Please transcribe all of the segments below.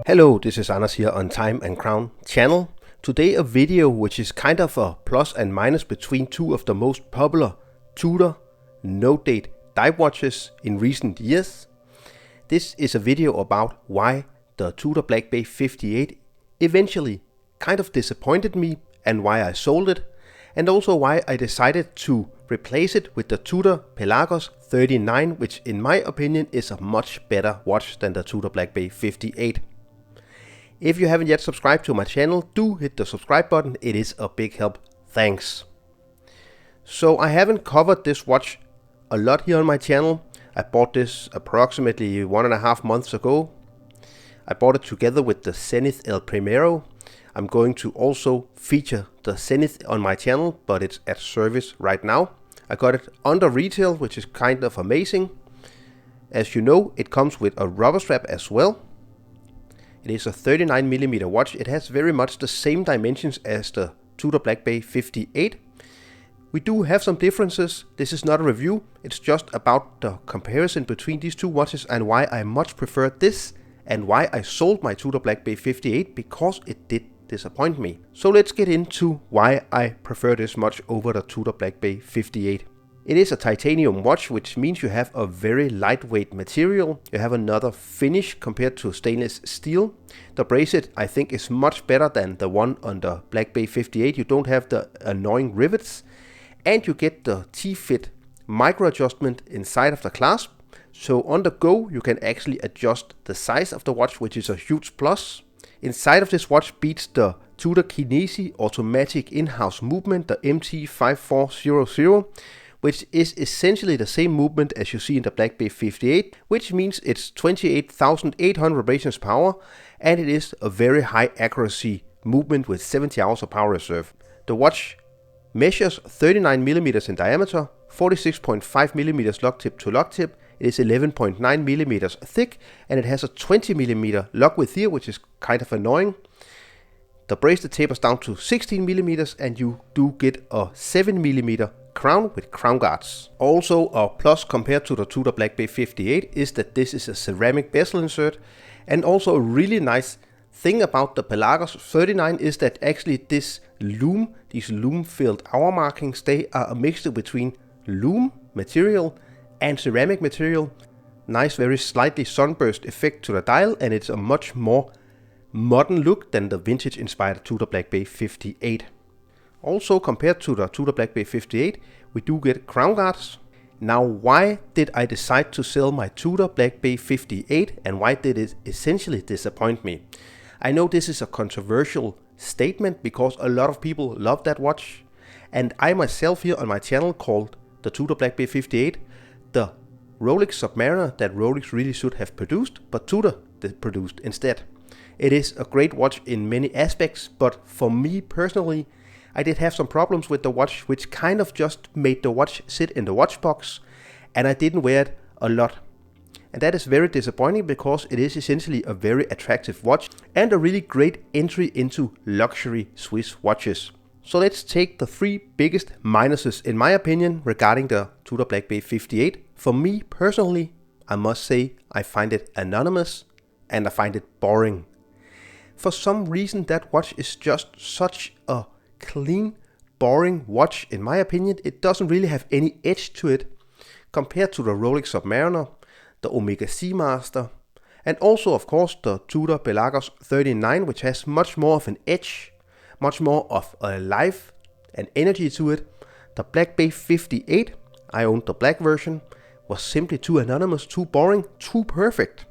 Hello, this is Anders here on Time and Crown channel. Today a video which is kind of a plus and minus between two of the most popular Tudor no-date dive watches in recent years. This is a video about why the Tudor Black Bay 58 eventually kind of disappointed me and why I sold it, and also why I decided to replace it with the Tudor Pelagos 39, which in my opinion is a much better watch than the Tudor Black Bay 58. If you haven't yet subscribed to my channel, do hit the subscribe button, it is a big help, thanks. So I haven't covered this watch a lot here on my channel. I bought this approximately 1.5 months ago. I bought it together with the Zenith El Primero. I'm going to also feature the Zenith on my channel, but it's at service right now. I got it under retail, which is kind of amazing. As you know, it comes with a rubber strap as well. It is a 39mm watch. It has very much the same dimensions as the Tudor Black Bay 58. We do have some differences. This is not a review. It's just about the comparison between these two watches and why I much prefer this and why I sold my Tudor Black Bay 58, because it did disappoint me. So let's get into why I prefer this much over the Tudor Black Bay 58. It is a titanium watch, which means you have a very lightweight material. You have another finish compared to stainless steel. The bracelet I think is much better than the one on the Black Bay 58. You don't have the annoying rivets, and you get the T-fit micro adjustment inside of the clasp. So on the go you can actually adjust the size of the watch, which is a huge plus. Inside of this watch beats the Tudor Kinesi automatic in-house movement, the MT5400, which is essentially the same movement as you see in the Black Bay 58, which means it's 28,800 vibrations per hour, and it is a very high accuracy movement with 70 hours of power reserve. The watch measures 39mm in diameter, 46.5mm lock tip to lock tip. It is 11.9mm thick, and it has a 20mm lock width here, which is kind of annoying. The bracelet tapers down to 16mm, and you do get a 7mm crown with crown guards. Also a plus compared to the Tudor Black Bay 58 is that this is a ceramic bezel insert, and also a really nice thing about the Pelagos 39 is that actually these loom filled hour markings, they are a mixture between loom material and ceramic material. Nice, very slightly sunburst effect to the dial, and it's a much more modern look than the vintage inspired Tudor Black Bay 58. Also compared to the Tudor Black Bay 58, we do get crown guards. Now, why did I decide to sell my Tudor Black Bay 58, and why did it essentially disappoint me? I know this is a controversial statement because a lot of people love that watch, and I myself here on my channel called the Tudor Black Bay 58 the Rolex Submariner that Rolex really should have produced, but Tudor produced instead. It is a great watch in many aspects, but for me personally, I did have some problems with the watch, which kind of just made the watch sit in the watch box, and I didn't wear it a lot. And that is very disappointing because it is essentially a very attractive watch and a really great entry into luxury Swiss watches. So let's take the 3 biggest minuses in my opinion regarding the Tudor Black Bay 58. For me personally, I must say I find it anonymous and I find it boring. For some reason that watch is just such a clean, boring watch in my opinion. It doesn't really have any edge to it compared to the Rolex Submariner, the Omega Seamaster, and also of course the Tudor Pelagos 39, which has much more of an edge, much more of a life and energy to it. The Black Bay 58, I owned the black version, was simply too anonymous, too boring, too perfect.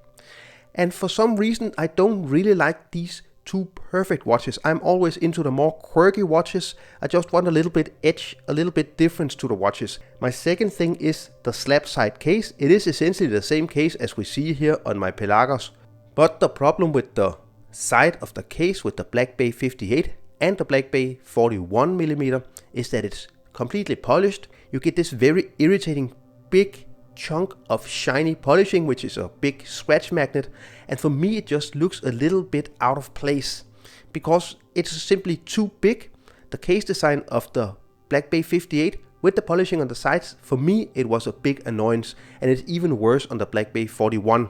And for some reason I don't really like these two perfect watches. I'm always into the more quirky watches. I just want a little bit edge, a little bit difference to the watches. My second thing is the slab side case. It is essentially the same case as we see here on my Pelagos, but the problem with the side of the case with the Black Bay 58 and the Black Bay 41mm is that it's completely polished. You get this very irritating big chunk of shiny polishing, which is a big scratch magnet, and for me it just looks a little bit out of place because it's simply too big. The case design of the Black Bay 58 with the polishing on the sides, for me it was a big annoyance, and it's even worse on the Black Bay 41.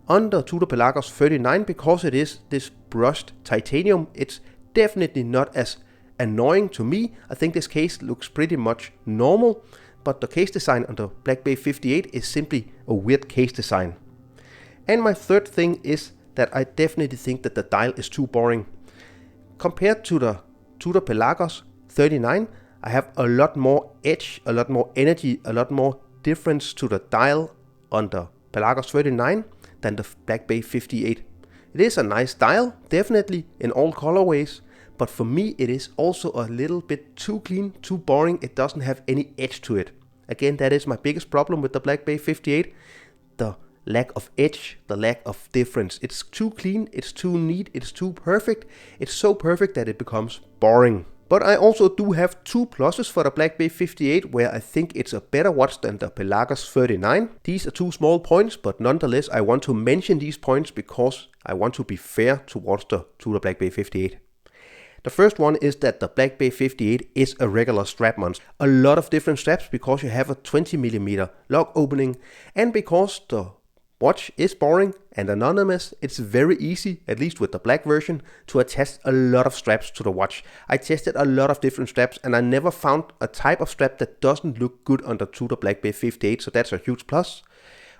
On the Tudor Pelagos 39, because it is this brushed titanium, it's definitely not as annoying to me. I think this case looks pretty much normal, but the case design on the Black Bay 58 is simply a weird case design. And my third thing is that I definitely think that the dial is too boring. Compared to the Tudor Pelagos 39, I have a lot more edge, a lot more energy, a lot more difference to the dial on the Pelagos 39 than the Black Bay 58. It is a nice dial, definitely in all colorways, but for me it is also a little bit too clean, too boring. It doesn't have any edge to it. Again, that is my biggest problem with the Black Bay 58. The lack of edge, the lack of difference. It's too clean, it's too neat, it's too perfect. It's so perfect that it becomes boring. But I also do have two pluses for the Black Bay 58 where I think it's a better watch than the Pelagos 39. These are two small points, but nonetheless I want to mention these points because I want to be fair towards the Tudor Black Bay 58. The first one is that the Black Bay 58 is a regular strap monster. A lot of different straps because you have a 20mm lock opening, and because the watch is boring and anonymous, it's very easy, at least with the black version, to attach a lot of straps to the watch. I tested a lot of different straps and I never found a type of strap that doesn't look good on the Tudor Black Bay 58, so that's a huge plus.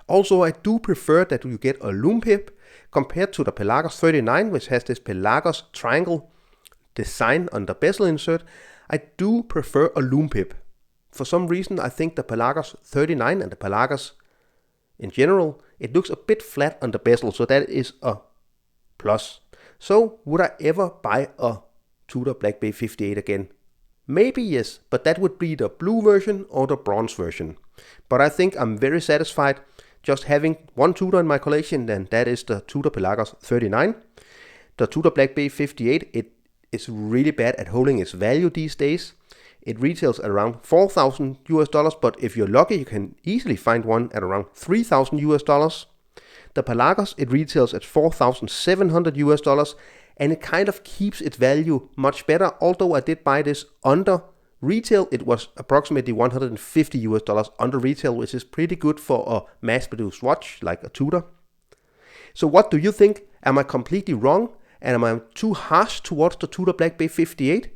Also, I do prefer that you get a loom pip compared to the Pelagos 39, which has this Pelagos triangle design on the bezel insert. I do prefer a loom pip. For some reason, I think the Pelagos 39 and the Pelagos in general, it looks a bit flat on the bezel, so that is a plus. So, would I ever buy a Tudor Black Bay 58 again? Maybe yes, but that would be the blue version or the bronze version. But I think I'm very satisfied just having one Tudor in my collection, and that is the Tudor Pelagos 39. The Tudor Black Bay 58, it is really bad at holding its value these days. It retails at around $4,000 but if you're lucky, you can easily find one at around $3,000. The Pelagos, it retails at $4,700 and it kind of keeps its value much better. Although I did buy this under retail, it was approximately $150 under retail, which is pretty good for a mass-produced watch like a Tudor. So what do you think? Am I completely wrong? And am I too harsh towards the Tudor Black Bay 58?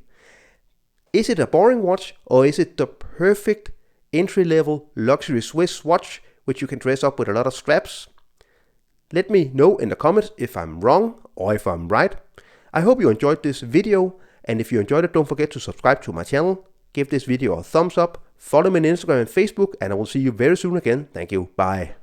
Is it a boring watch, or is it the perfect entry-level luxury Swiss watch which you can dress up with a lot of straps? Let me know in the comments if I'm wrong or if I'm right. I hope you enjoyed this video, and if you enjoyed it, don't forget to subscribe to my channel, give this video a thumbs up, follow me on Instagram and Facebook, and I will see you very soon again. Thank you, bye.